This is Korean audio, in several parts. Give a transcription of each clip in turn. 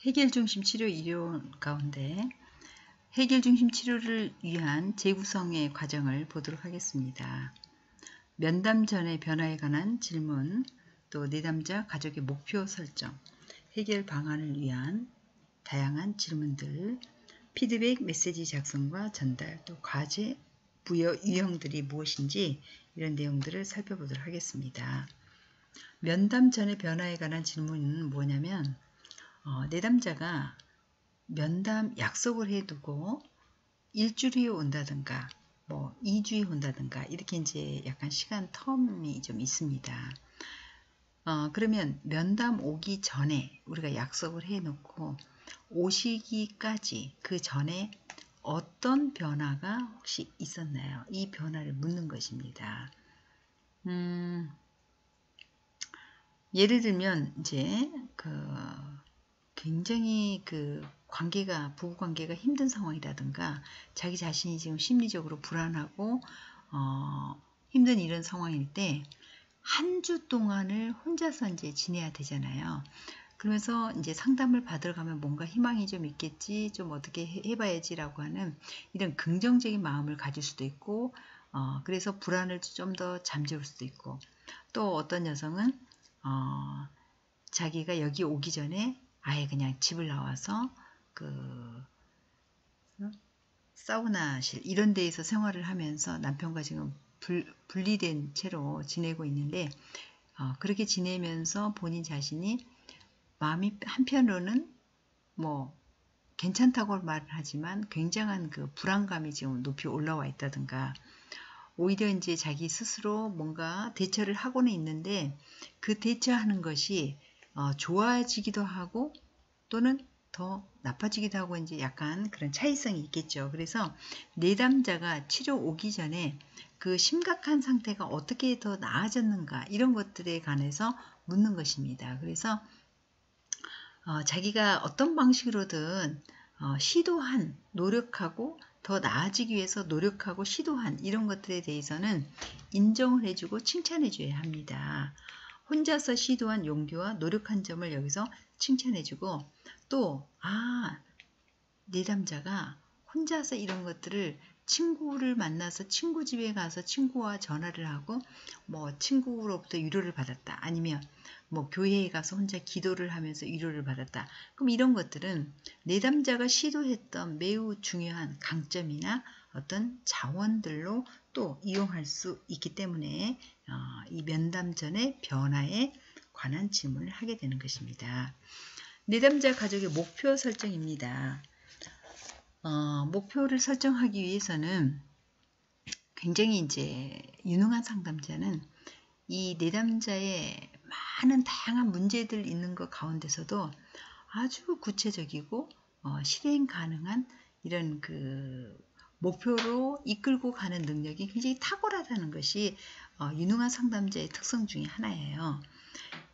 해결중심 치료 이론 가운데 해결중심 치료를 위한 재구성의 과정을 보도록 하겠습니다. 면담 전의 변화에 관한 질문, 또 내담자 가족의 목표 설정, 해결 방안을 위한 다양한 질문들, 피드백 메시지 작성과 전달, 또 과제, 부여 유형들이 무엇인지 이런 내용들을 살펴보도록 하겠습니다. 면담 전의 변화에 관한 질문은 뭐냐면 내담자가 면담 약속을 해두고 일주일 후에 온다든가 뭐 2주에 온다든가 이렇게 이제 약간 시간 텀이 좀 있습니다. 그러면 면담 오기 전에 우리가 약속을 해놓고 오시기까지 그 전에 어떤 변화가 혹시 있었나요? 이 변화를 묻는 것입니다. 예를 들면 이제 굉장히 부부 관계가 힘든 상황이라든가 자기 자신이 지금 심리적으로 불안하고 힘든 이런 상황일 때 한 주 동안을 혼자서 이제 지내야 되잖아요. 그러면서 이제 상담을 받으러 가면 뭔가 희망이 좀 있겠지, 좀 어떻게 해봐야지라고 하는 이런 긍정적인 마음을 가질 수도 있고, 그래서 불안을 좀 더 잠재울 수도 있고, 또 어떤 여성은 자기가 여기 오기 전에 아예 그냥 집을 나와서 사우나실 이런 데에서 생활을 하면서 남편과 지금 분리된 채로 지내고 있는데 그렇게 지내면서 본인 자신이 마음이 한편으로는 뭐 괜찮다고 말을 하지만 굉장한 불안감이 지금 높이 올라와 있다든가 오히려 이제 자기 스스로 뭔가 대처를 하고는 있는데 그 대처하는 것이 좋아지기도 하고 또는 더 나빠지기도 하고 이제 약간 그런 차이성이 있겠죠. 그래서 내담자가 치료 오기 전에 그 심각한 상태가 어떻게 더 나아졌는가 이런 것들에 관해서 묻는 것입니다. 그래서 자기가 어떤 방식으로든 시도한, 노력하고 더 나아지기 위해서 노력하고 시도한 이런 것들에 대해서는 인정을 해주고 칭찬해줘야 합니다. 혼자서 시도한 용기와 노력한 점을 여기서 칭찬해주고 또 내담자가 혼자서 이런 것들을 친구를 만나서 친구 집에 가서 친구와 전화를 하고 뭐 친구로부터 위로를 받았다. 아니면 뭐 교회에 가서 혼자 기도를 하면서 위로를 받았다. 그럼 이런 것들은 내담자가 시도했던 매우 중요한 강점이나 어떤 자원들로 또 이용할 수 있기 때문에 이 면담 전의 변화에 관한 질문을 하게 되는 것입니다. 내담자 가족의 목표 설정입니다. 목표를 설정하기 위해서는 굉장히 이제 유능한 상담자는 이 내담자의 많은 다양한 문제들 있는 것 가운데서도 아주 구체적이고 실행 가능한 이런 목표로 이끌고 가는 능력이 굉장히 탁월하다는 것이 유능한 상담자의 특성 중에 하나예요.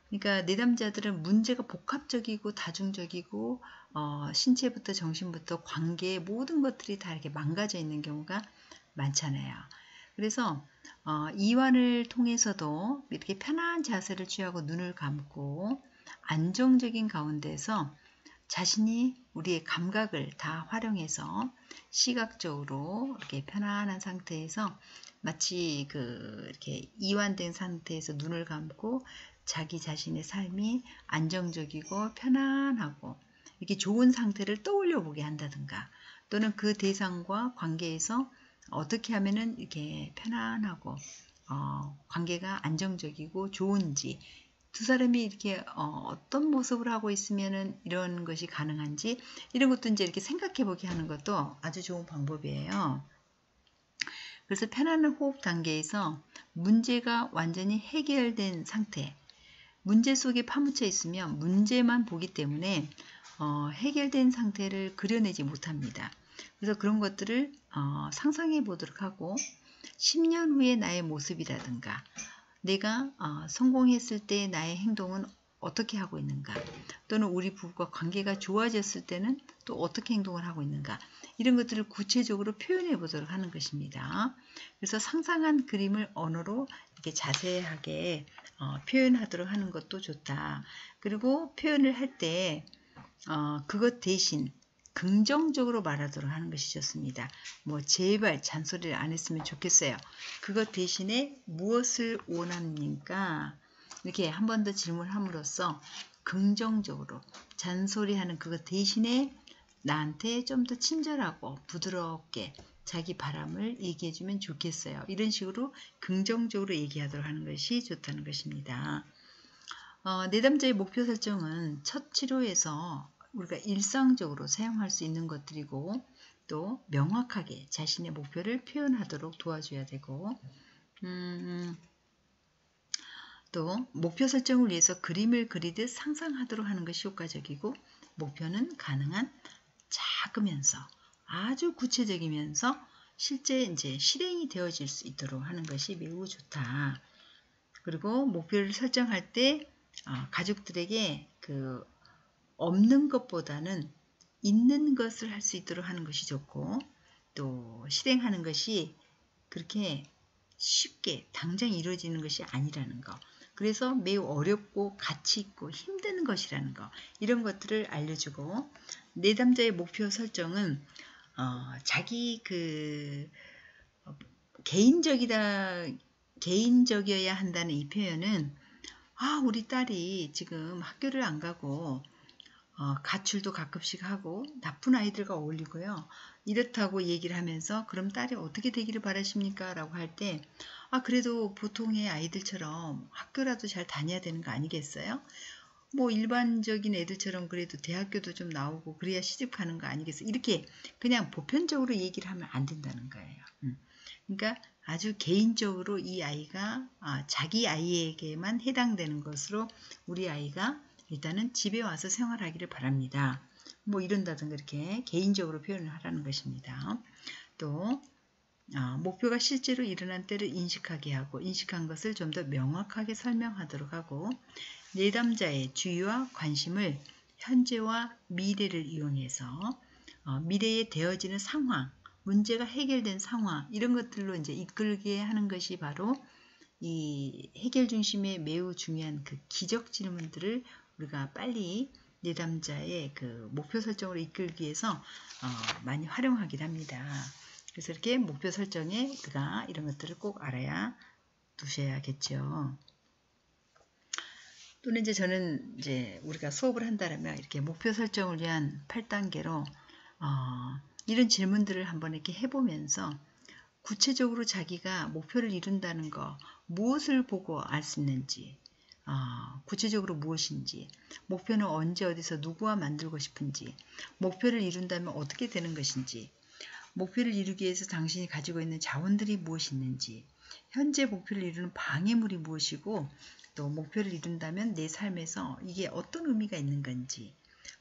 그러니까 내담자들은 문제가 복합적이고 다중적이고 신체부터 정신부터 관계의 모든 것들이 다 이렇게 망가져 있는 경우가 많잖아요. 그래서 이완을 통해서도 이렇게 편안한 자세를 취하고 눈을 감고 안정적인 가운데서 자신이 우리의 감각을 다 활용해서 시각적으로 이렇게 편안한 상태에서 마치 이렇게 이완된 상태에서 눈을 감고 자기 자신의 삶이 안정적이고 편안하고 이렇게 좋은 상태를 떠올려 보게 한다든가 또는 그 대상과 관계에서 어떻게 하면은 이렇게 편안하고 관계가 안정적이고 좋은지 두 사람이 이렇게 어떤 모습을 하고 있으면은 이런 것이 가능한지 이런 것도 이제 이렇게 생각해 보게 하는 것도 아주 좋은 방법이에요. 그래서 편안한 호흡 단계에서 문제가 완전히 해결된 상태, 문제 속에 파묻혀 있으면 문제만 보기 때문에 해결된 상태를 그려내지 못합니다. 그래서 그런 것들을 상상해 보도록 하고 10년 후의 나의 모습이라든가 내가 성공했을 때 나의 행동은 어떻게 하고 있는가 또는 우리 부부가 관계가 좋아졌을 때는 또 어떻게 행동을 하고 있는가 이런 것들을 구체적으로 표현해 보도록 하는 것입니다. 그래서 상상한 그림을 언어로 이렇게 자세하게 표현하도록 하는 것도 좋다. 그리고 표현을 할 때 그것 대신 긍정적으로 말하도록 하는 것이 좋습니다. 뭐 제발 잔소리를 안 했으면 좋겠어요. 그것 대신에 무엇을 원합니까? 이렇게 한 번 더 질문함으로써 긍정적으로 잔소리하는 그것 대신에 나한테 좀 더 친절하고 부드럽게 자기 바람을 얘기해주면 좋겠어요. 이런 식으로 긍정적으로 얘기하도록 하는 것이 좋다는 것입니다. 내담자의 목표 설정은 첫 치료에서 우리가 일상적으로 사용할 수 있는 것들이고 또 명확하게 자신의 목표를 표현하도록 도와줘야 되고 또 목표 설정을 위해서 그림을 그리듯 상상하도록 하는 것이 효과적이고 목표는 가능한 작으면서 아주 구체적이면서 실제 이제 실행이 되어질 수 있도록 하는 것이 매우 좋다. 그리고 목표를 설정할 때 가족들에게 그 없는 것보다는 있는 것을 할 수 있도록 하는 것이 좋고 또 실행하는 것이 그렇게 쉽게 당장 이루어지는 것이 아니라는 거. 그래서 매우 어렵고 가치 있고 힘든 것이라는 거. 이런 것들을 알려주고 내담자의 목표 설정은 자기 그 개인적이어야 한다는 이 표현은 우리 딸이 지금 학교를 안 가고 가출도 가끔씩 하고 나쁜 아이들과 어울리고요. 이렇다고 얘기를 하면서 그럼 딸이 어떻게 되기를 바라십니까? 라고 할 때 그래도 보통의 아이들처럼 학교라도 잘 다녀야 되는 거 아니겠어요? 뭐 일반적인 애들처럼 그래도 대학교도 좀 나오고 그래야 시집 가는 거 아니겠어요? 이렇게 그냥 보편적으로 얘기를 하면 안 된다는 거예요. 그러니까 아주 개인적으로 이 아이가 자기 아이에게만 해당되는 것으로 우리 아이가 일단은 집에 와서 생활하기를 바랍니다. 뭐 이런다든가 이렇게 개인적으로 표현을 하라는 것입니다. 또 목표가 실제로 일어난 때를 인식하게 하고 인식한 것을 좀 더 명확하게 설명하도록 하고 내담자의 주의와 관심을 현재와 미래를 이용해서 미래에 되어지는 상황, 문제가 해결된 상황 이런 것들로 이제 이끌게 하는 것이 바로 이 해결 중심의 매우 중요한 그 기적 질문들을 우리가 빨리 내담자의 그 목표 설정으로 이끌기 위해서 많이 활용하긴 합니다. 그래서 이렇게 목표 설정에 우리가 이런 것들을 꼭 알아야 두셔야겠죠. 또는 이제 저는 이제 우리가 수업을 한다면 이렇게 목표 설정을 위한 8단계로 이런 질문들을 한번 이렇게 해보면서 구체적으로 자기가 목표를 이룬다는 거 무엇을 보고 알 수 있는지 구체적으로 무엇인지 목표는 언제 어디서 누구와 만들고 싶은지 목표를 이룬다면 어떻게 되는 것인지 목표를 이루기 위해서 당신이 가지고 있는 자원들이 무엇이 있는지 현재 목표를 이루는 방해물이 무엇이고 또 목표를 이룬다면 내 삶에서 이게 어떤 의미가 있는 건지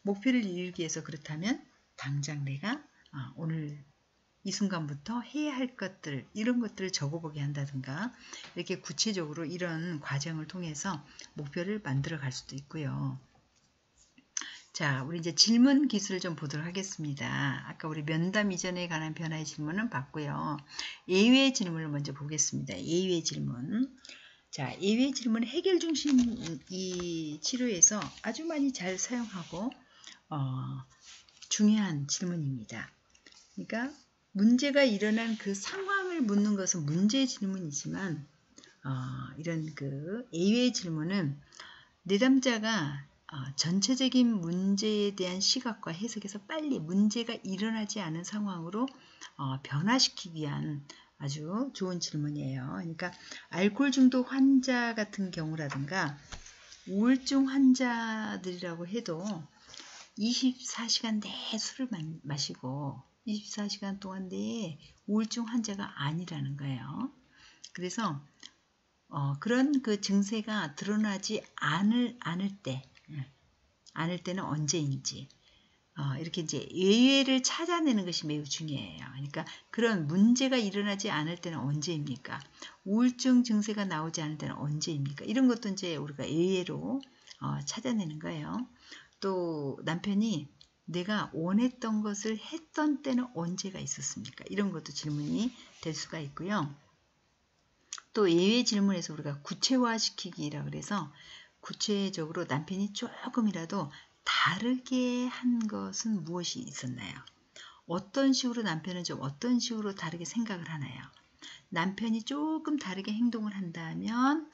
목표를 이루기 위해서 그렇다면 당장 내가 오늘 이 순간부터 해야 할 것들 이런 것들을 적어보게 한다든가 이렇게 구체적으로 이런 과정을 통해서 목표를 만들어 갈 수도 있고요. 자, 우리 이제 질문 기술을 좀 보도록 하겠습니다. 아까 우리 면담 이전에 관한 변화의 질문은 봤고요. 예외의 질문을 먼저 보겠습니다. 예외의 질문. 자, 예외의 질문은 해결 중심 이 치료에서 아주 많이 잘 사용하고 중요한 질문입니다. 그러니까 문제가 일어난 그 상황을 묻는 것은 문제의 질문이지만 이런 그 예외의 질문은 내담자가 전체적인 문제에 대한 시각과 해석에서 빨리 문제가 일어나지 않은 상황으로 변화시키기 위한 아주 좋은 질문이에요. 그러니까 알코올 중독 환자 같은 경우라든가 우울증 환자들이라고 해도 24시간 내에 술을 마시고 24시간 동안 내에 우울증 환자가 아니라는 거예요. 그래서 그런 그 증세가 드러나지 않을 때는 언제인지 이렇게 이제 예외를 찾아내는 것이 매우 중요해요. 그러니까 그런 문제가 일어나지 않을 때는 언제입니까? 우울증 증세가 나오지 않을 때는 언제입니까? 이런 것도 이제 우리가 예외로 찾아내는 거예요. 또 남편이 내가 원했던 것을 했던 때는 언제가 있었습니까? 이런 것도 질문이 될 수가 있고요. 또 예외 질문에서 우리가 구체화시키기라 그래서 구체적으로 남편이 조금이라도 다르게 한 것은 무엇이 있었나요? 어떤 식으로 남편은 좀 어떤 식으로 다르게 생각을 하나요? 남편이 조금 다르게 행동을 한다면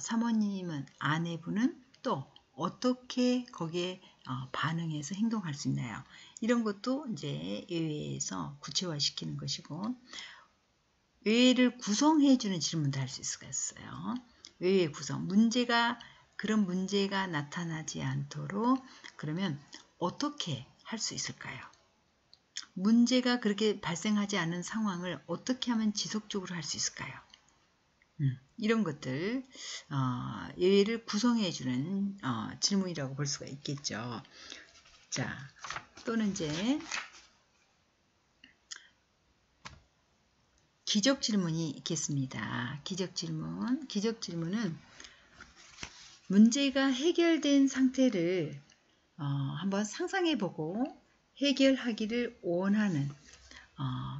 사모님은 아내분은 또 어떻게 거기에 반응해서 행동할 수 있나요? 이런 것도 이제 예외에서 구체화시키는 것이고 외외를 구성해주는 질문도 할 수 있어요. 외외 구성. 그런 문제가 나타나지 않도록 그러면 어떻게 할 수 있을까요? 문제가 그렇게 발생하지 않은 상황을 어떻게 하면 지속적으로 할 수 있을까요? 이런 것들 예외를 구성해주는 질문이라고 볼 수가 있겠죠. 자, 또는 이제 기적 질문이 있겠습니다. 기적 질문은 문제가 해결된 상태를 한번 상상해보고 해결하기를 원하는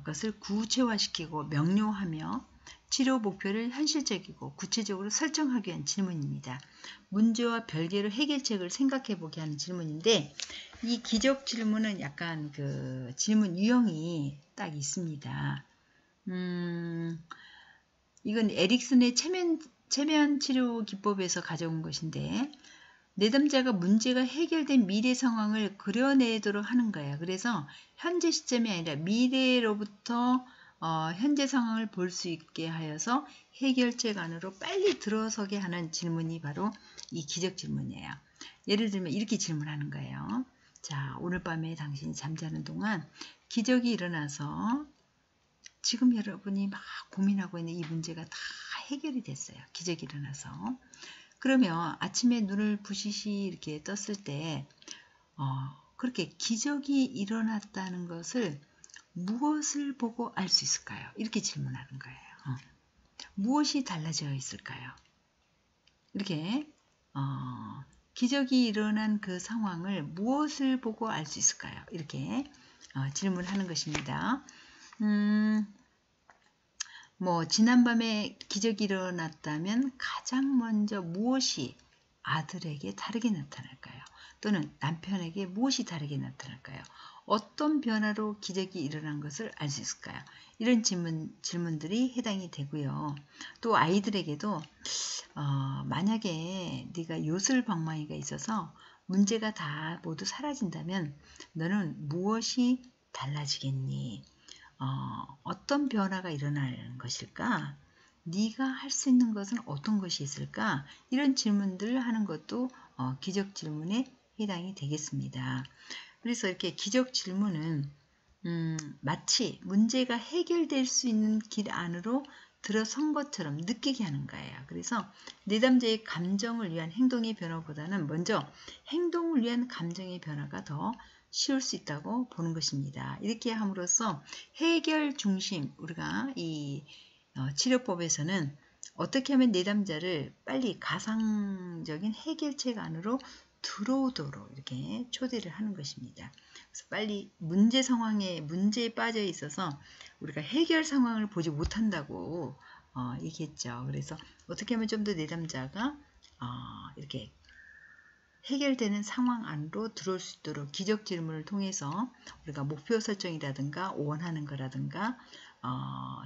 것을 구체화시키고 명료하며 치료 목표를 현실적이고 구체적으로 설정하기 위한 질문입니다. 문제와 별개로 해결책을 생각해보게 하는 질문인데 이 기적 질문은 약간 그 질문 유형이 딱 있습니다. 이건 에릭슨의 체면 치료 기법에서 가져온 것인데 내담자가 문제가 해결된 미래 상황을 그려내도록 하는 거예요. 그래서 현재 시점이 아니라 미래로부터 현재 상황을 볼 수 있게 하여서 해결책 안으로 빨리 들어서게 하는 질문이 바로 이 기적 질문이에요. 예를 들면 이렇게 질문하는 거예요. 자, 오늘 밤에 당신이 잠자는 동안 기적이 일어나서 지금 여러분이 막 고민하고 있는 이 문제가 다 해결이 됐어요. 기적이 일어나서. 그러면 아침에 눈을 부시시 이렇게 떴을 때 그렇게 기적이 일어났다는 것을 무엇을 보고 알 수 있을까요? 이렇게 질문하는 거예요. 무엇이 달라져 있을까요? 이렇게 기적이 일어난 그 상황을 무엇을 보고 알 수 있을까요? 이렇게 질문하는 것입니다. 지난밤에 기적이 일어났다면 가장 먼저 무엇이 아들에게 다르게 나타날까요? 또는 남편에게 무엇이 다르게 나타날까요? 어떤 변화로 기적이 일어난 것을 알 수 있을까요? 이런 질문들이 해당이 되고요. 또 아이들에게도 만약에 네가 요술방망이가 있어서 문제가 다 모두 사라진다면 너는 무엇이 달라지겠니? 어떤 변화가 일어날 것일까? 네가 할 수 있는 것은 어떤 것이 있을까? 이런 질문들을 하는 것도 기적 질문에 해당이 되겠습니다. 그래서 이렇게 기적 질문은 마치 문제가 해결될 수 있는 길 안으로 들어선 것처럼 느끼게 하는 거예요. 그래서 내담자의 감정을 위한 행동의 변화보다는 먼저 행동을 위한 감정의 변화가 더 쉬울 수 있다고 보는 것입니다. 이렇게 함으로써 해결 중심, 우리가 이 치료법에서는 어떻게 하면 내담자를 빨리 가상적인 해결책 안으로 들어오도록 이렇게 초대를 하는 것입니다. 그래서 빨리 문제에 빠져 있어서 우리가 해결 상황을 보지 못한다고 얘기했죠. 그래서 어떻게 하면 좀 더 내담자가 이렇게 해결되는 상황 안으로 들어올 수 있도록 기적 질문을 통해서 우리가 목표 설정이라든가 원하는 거라든가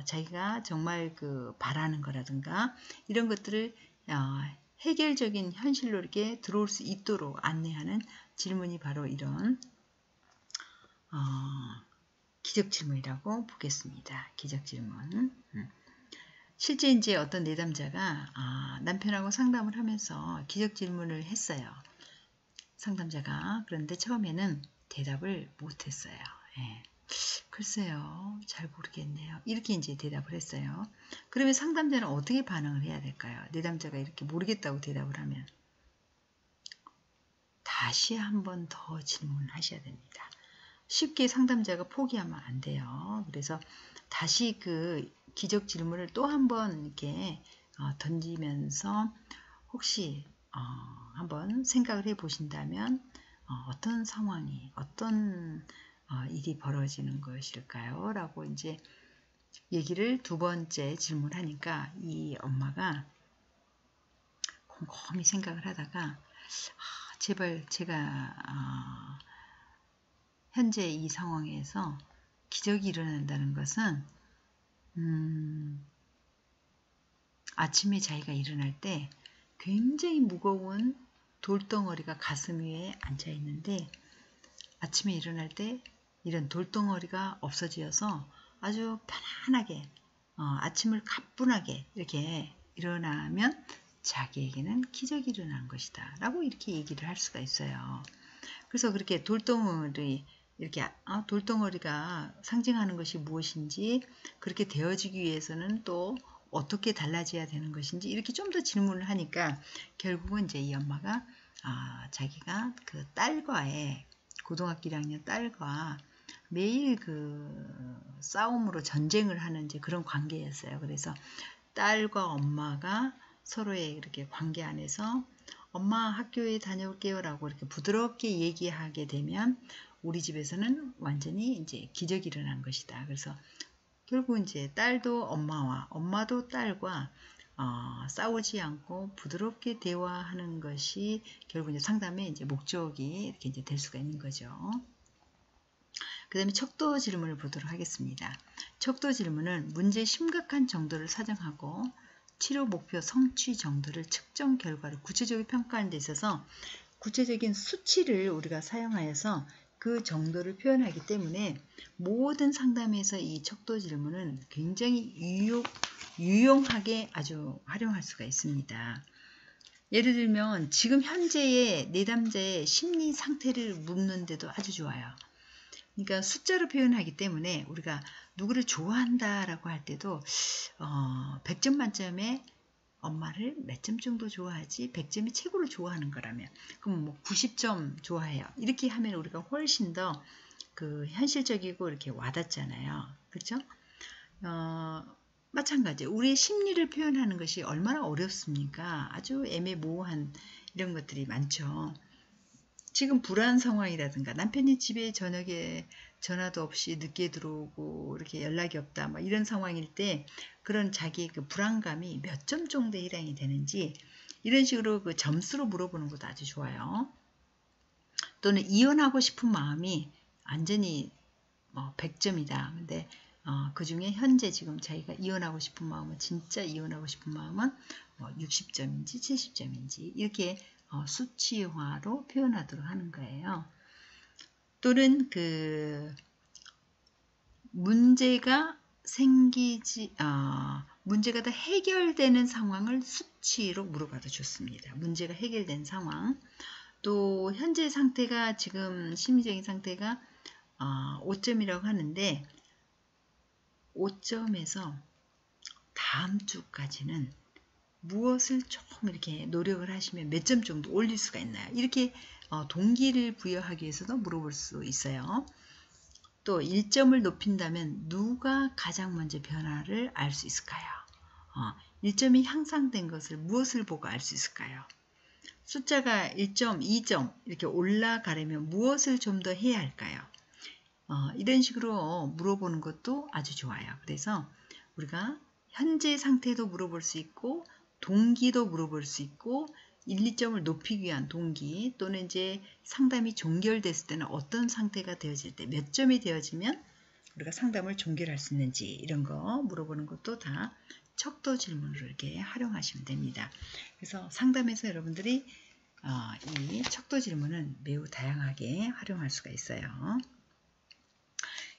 자기가 정말 바라는 거라든가 이런 것들을 해결적인 현실로 이렇게 들어올 수 있도록 안내하는 질문이 바로 이런 기적 질문이라고 보겠습니다. 기적 질문. 실제 이제 어떤 내담자가 남편하고 상담을 하면서 기적 질문을 했어요. 상담자가. 그런데 처음에는 대답을 못했어요. 예. 글쎄요, 잘 모르겠네요. 이렇게 이제 대답을 했어요. 그러면 상담자는 어떻게 반응을 해야 될까요? 내담자가 이렇게 모르겠다고 대답을 하면 다시 한 번 더 질문하셔야 됩니다. 쉽게 상담자가 포기하면 안 돼요. 그래서 다시 그 기적 질문을 또 한 번 이렇게 던지면서 혹시 한번 생각을 해 보신다면 어떤 상황이 어떤 일이 벌어지는 것일까요? 라고 이제 얘기를 두 번째 질문하니까 이 엄마가 곰곰이 생각을 하다가 제발 제가 현재 이 상황에서 기적이 일어난다는 것은 아침에 자기가 일어날 때 굉장히 무거운 돌덩어리가 가슴 위에 앉아 있는데 아침에 일어날 때 이런 돌덩어리가 없어지어서 아주 편안하게 아침을 가뿐하게 이렇게 일어나면 자기에게는 기적이 일어난 것이다 라고 이렇게 얘기를 할 수가 있어요. 그래서 그렇게 돌덩어리 이렇게 돌덩어리가 상징하는 것이 무엇인지 그렇게 되어지기 위해서는 또 어떻게 달라져야 되는 것인지 이렇게 좀 더 질문을 하니까 결국은 이제 이 엄마가 자기가 그 딸과의 고등학교 1학년 딸과 매일 그 싸움으로 전쟁을 하는 이제 그런 관계였어요. 그래서 딸과 엄마가 서로의 이렇게 관계 안에서 엄마 학교에 다녀올게요 라고 이렇게 부드럽게 얘기하게 되면 우리 집에서는 완전히 이제 기적이 일어난 것이다. 그래서 결국 이제 딸도 엄마와 엄마도 딸과 싸우지 않고 부드럽게 대화하는 것이 결국 이제 상담의 이제 목적이 이렇게 이제 될 수가 있는 거죠. 그 다음에 척도 질문을 보도록 하겠습니다. 척도 질문은 문제의 심각한 정도를 사정하고 치료 목표 성취 정도를 측정 결과를 구체적으로 평가하는 데 있어서 구체적인 수치를 우리가 사용하여서 그 정도를 표현하기 때문에 모든 상담에서 이 척도 질문은 굉장히 유용하게 아주 활용할 수가 있습니다. 예를 들면 지금 현재의 내담자의 심리 상태를 묻는데도 아주 좋아요. 그러니까 숫자로 표현하기 때문에 우리가 누구를 좋아한다 라고 할 때도 100점 만점에 엄마를 몇 점 정도 좋아하지 100점이 최고로 좋아하는 거라면 그럼 뭐 90점 좋아해요. 이렇게 하면 우리가 훨씬 더 그 현실적이고 이렇게 와닿잖아요. 그렇죠? 마찬가지 우리의 심리를 표현하는 것이 얼마나 어렵습니까? 아주 애매모호한 이런 것들이 많죠. 지금 불안 상황이라든가 남편이 집에 저녁에 전화도 없이 늦게 들어오고 이렇게 연락이 없다 막 이런 상황일 때 그런 자기의 그 불안감이 몇 점 정도에 해당이 되는지 이런 식으로 그 점수로 물어보는 것도 아주 좋아요. 또는 이혼하고 싶은 마음이 완전히 100점이다. 근데 그 중에 현재 지금 자기가 이혼하고 싶은 마음은 진짜 이혼하고 싶은 마음은 60점인지 70점인지 이렇게 수치화로 표현하도록 하는 거예요. 또는 그 문제가 문제가 다 해결되는 상황을 수치로 물어봐도 좋습니다. 문제가 해결된 상황. 또 현재 상태가 지금 심리적인 상태가 5점이라고 하는데 5점에서 다음 주까지는 무엇을 조금 이렇게 노력을 하시면 몇 점 정도 올릴 수가 있나요? 이렇게 동기를 부여하기 위해서도 물어볼 수 있어요. 또 1점을 높인다면 누가 가장 먼저 변화를 알 수 있을까요? 1점이 향상된 것을 무엇을 보고 알 수 있을까요? 숫자가 1점, 2점 이렇게 올라가려면 무엇을 좀 더 해야 할까요? 이런 식으로 물어보는 것도 아주 좋아요. 그래서 우리가 현재 상태도 물어볼 수 있고 동기도 물어볼 수 있고 1, 2점을 높이기 위한 동기 또는 이제 상담이 종결됐을 때는 어떤 상태가 되어질 때 몇 점이 되어지면 우리가 상담을 종결할 수 있는지 이런 거 물어보는 것도 다 척도 질문으로 이렇게 활용하시면 됩니다. 그래서 상담에서 여러분들이 이 척도 질문은 매우 다양하게 활용할 수가 있어요.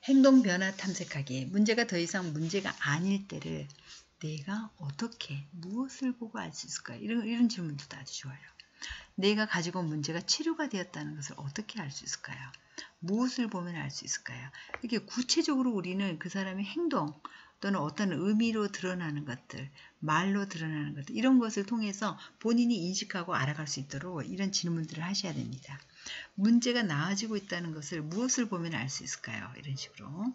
행동 변화 탐색하기. 문제가 더 이상 문제가 아닐 때를 내가 어떻게 무엇을 보고 알 수 있을까요? 이런 질문도 아주 좋아요. 내가 가지고 온 문제가 치료가 되었다는 것을 어떻게 알 수 있을까요? 무엇을 보면 알 수 있을까요? 이렇게 구체적으로 우리는 그 사람의 행동 또는 어떤 의미로 드러나는 것들, 말로 드러나는 것들 이런 것을 통해서 본인이 인식하고 알아갈 수 있도록 이런 질문들을 하셔야 됩니다. 문제가 나아지고 있다는 것을 무엇을 보면 알 수 있을까요? 이런 식으로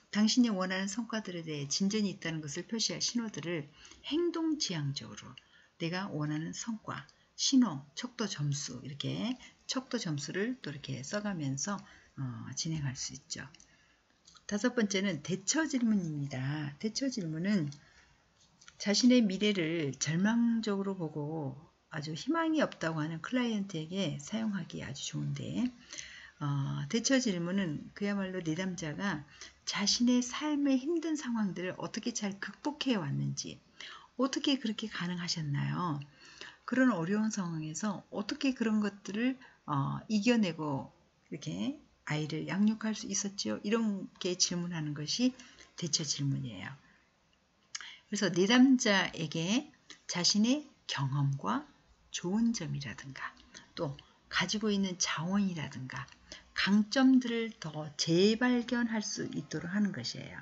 당신이 원하는 성과들에 대해 진전이 있다는 것을 표시할 신호들을 행동지향적으로 내가 원하는 성과, 신호, 척도 점수 이렇게 척도 점수를 또 이렇게 써가면서 진행할 수 있죠. 다섯 번째는 대처 질문입니다. 대처 질문은 자신의 미래를 절망적으로 보고 아주 희망이 없다고 하는 클라이언트에게 사용하기 아주 좋은데, 대처 질문은 그야말로 내담자가 자신의 삶의 힘든 상황들을 어떻게 잘 극복해 왔는지, 어떻게 그렇게 가능하셨나요? 그런 어려운 상황에서 어떻게 그런 것들을 이겨내고 이렇게 아이를 양육할 수 있었죠? 이렇게 질문하는 것이 대처 질문이에요. 그래서 내담자에게 자신의 경험과 좋은 점이라든가 또 가지고 있는 자원이라든가 강점들을 더 재발견할 수 있도록 하는 것이에요.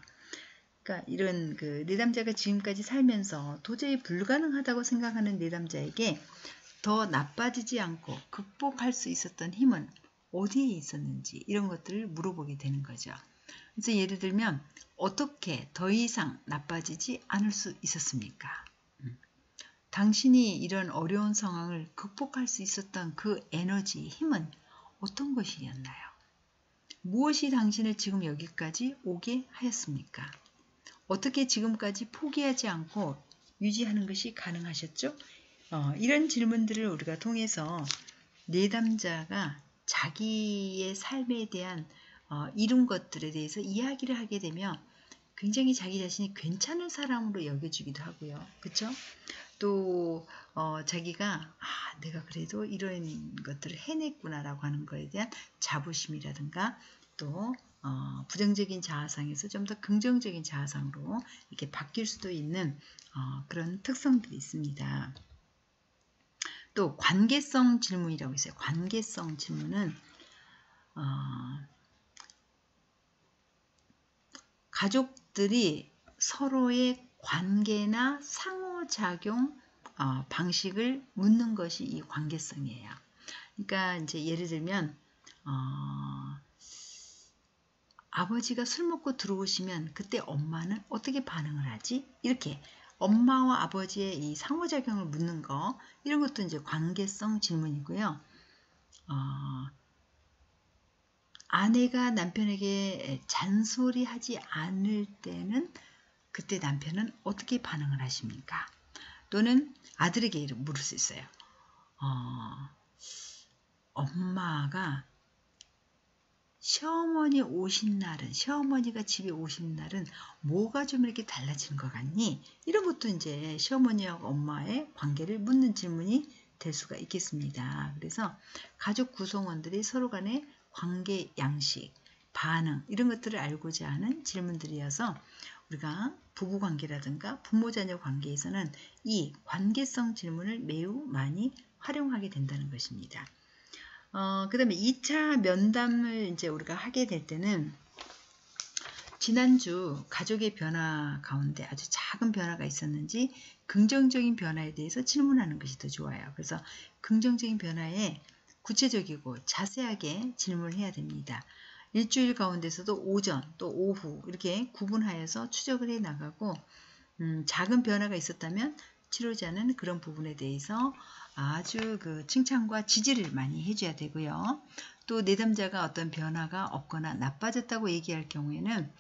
그러니까 이런 그 내담자가 지금까지 살면서 도저히 불가능하다고 생각하는 내담자에게 더 나빠지지 않고 극복할 수 있었던 힘은 어디에 있었는지 이런 것들을 물어보게 되는 거죠. 그래서 예를 들면 어떻게 더 이상 나빠지지 않을 수 있었습니까? 당신이 이런 어려운 상황을 극복할 수 있었던 그 에너지, 힘은 어떤 것이었나요? 무엇이 당신을 지금 여기까지 오게 하였습니까? 어떻게 지금까지 포기하지 않고 유지하는 것이 가능하셨죠? 이런 질문들을 우리가 통해서 내담자가 자기의 삶에 대한 이룬 것들에 대해서 이야기를 하게 되면 굉장히 자기 자신이 괜찮은 사람으로 여겨지기도 하고요. 그렇죠? 또 자기가 내가 그래도 이런 것들을 해냈구나라고 하는 것에 대한 자부심이라든가 또 부정적인 자아상에서 좀 더 긍정적인 자아상으로 이렇게 바뀔 수도 있는 그런 특성들이 있습니다. 또 관계성 질문이라고 있어요. 관계성 질문은 가족들이 서로의 관계나 상호작용 방식을 묻는 것이 이 관계성이에요. 그러니까 이제 예를 들면 아버지가 술 먹고 들어오시면 그때 엄마는 어떻게 반응을 하지? 이렇게 엄마와 아버지의 이 상호작용을 묻는 거, 이런 것도 이제 관계성 질문이고요. 아내가 남편에게 잔소리하지 않을 때는 그때 남편은 어떻게 반응을 하십니까? 또는 아들에게 물을 수 있어요. 엄마가 시어머니가 집에 오신 날은 뭐가 좀 이렇게 달라진 것 같니? 이런 것도 이제 시어머니하고 엄마의 관계를 묻는 질문이 될 수가 있겠습니다. 그래서 가족 구성원들이 서로 간의 관계 양식, 반응 이런 것들을 알고자 하는 질문들이어서 우리가 부부관계라든가 부모자녀 관계에서는 이 관계성 질문을 매우 많이 활용하게 된다는 것입니다. 그 다음에 2차 면담을 이제 우리가 하게 될 때는 지난주 가족의 변화 가운데 아주 작은 변화가 있었는지 긍정적인 변화에 대해서 질문하는 것이 더 좋아요. 그래서 긍정적인 변화에 구체적이고 자세하게 질문을 해야 됩니다. 일주일 가운데서도 오전 또 오후 이렇게 구분하여서 추적을 해 나가고 작은 변화가 있었다면 치료자는 그런 부분에 대해서 아주 그 칭찬과 지지를 많이 해줘야 되고요. 또 내담자가 어떤 변화가 없거나 나빠졌다고 얘기할 경우에는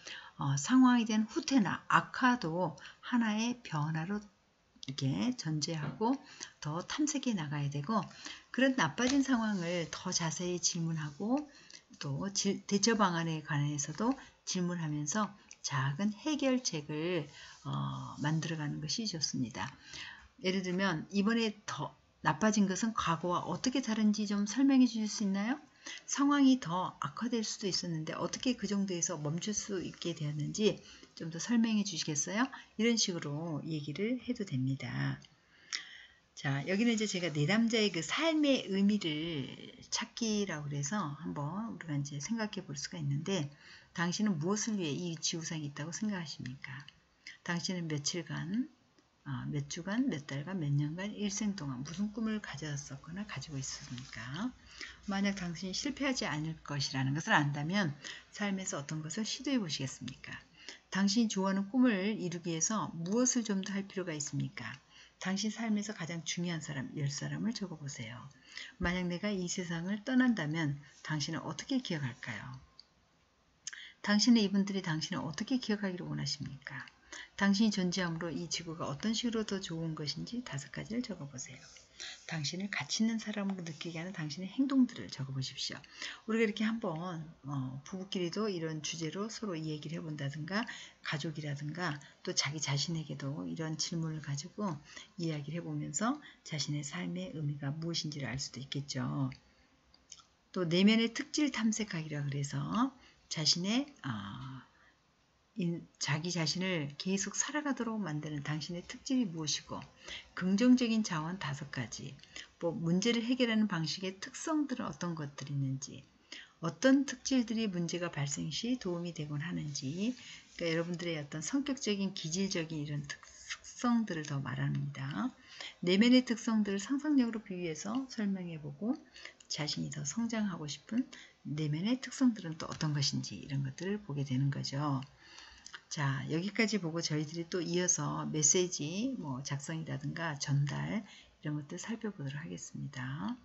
상황에 대한 후퇴나 악화도 하나의 변화로 이렇게 전제하고 더 탐색해 나가야 되고, 그런 나빠진 상황을 더 자세히 질문하고 또 대처 방안에 관해서도 질문하면서 작은 해결책을 만들어가는 것이 좋습니다. 예를 들면 이번에 더 나빠진 것은 과거와 어떻게 다른지 좀 설명해 주실 수 있나요? 상황이 더 악화될 수도 있었는데 어떻게 그 정도에서 멈출 수 있게 되었는지 좀 더 설명해 주시겠어요? 이런 식으로 얘기를 해도 됩니다. 자, 여기는 이제 제가 내담자의 그 삶의 의미를 찾기라고 그래서 한번 우리가 이제 생각해 볼 수가 있는데, 당신은 무엇을 위해 이 지구상에 있다고 생각하십니까? 당신은 며칠간, 몇 주간, 몇 달간, 몇 년간, 일생 동안 무슨 꿈을 가졌었거나 가지고 있었습니까? 만약 당신이 실패하지 않을 것이라는 것을 안다면 삶에서 어떤 것을 시도해 보시겠습니까? 당신이 좋아하는 꿈을 이루기 위해서 무엇을 좀 더 할 필요가 있습니까? 당신 삶에서 가장 중요한 사람 10사람을 적어보세요. 만약 내가 이 세상을 떠난다면 당신은 어떻게 기억할까요? 당신의 이분들이 당신을 어떻게 기억하기를 원하십니까? 당신이 존재함으로 이 지구가 어떤 식으로 더 좋은 것인지 5가지를 적어보세요. 당신을 가치 있는 사람으로 느끼게 하는 당신의 행동들을 적어보십시오. 우리가 이렇게 한번 부부끼리도 이런 주제로 서로 이 얘기를 해본다든가 가족이라든가 또 자기 자신에게도 이런 질문을 가지고 이야기를 해보면서 자신의 삶의 의미가 무엇인지를 알 수도 있겠죠. 또 내면의 특질 탐색하기라 그래서 자신의 자기 자신을 계속 살아가도록 만드는 당신의 특질이 무엇이고 긍정적인 자원 5가지, 뭐 문제를 해결하는 방식의 특성들은 어떤 것들이 있는지, 어떤 특질들이 문제가 발생 시 도움이 되곤 하는지, 그러니까 여러분들의 어떤 성격적인 기질적인 이런 특성들을 더 말합니다. 내면의 특성들을 상상력으로 비유해서 설명해보고 자신이 더 성장하고 싶은 내면의 특성들은 또 어떤 것인지 이런 것들을 보게 되는 거죠. 자, 여기까지 보고 저희들이 또 이어서 메시지 작성이라든가 전달 이런 것들 살펴보도록 하겠습니다.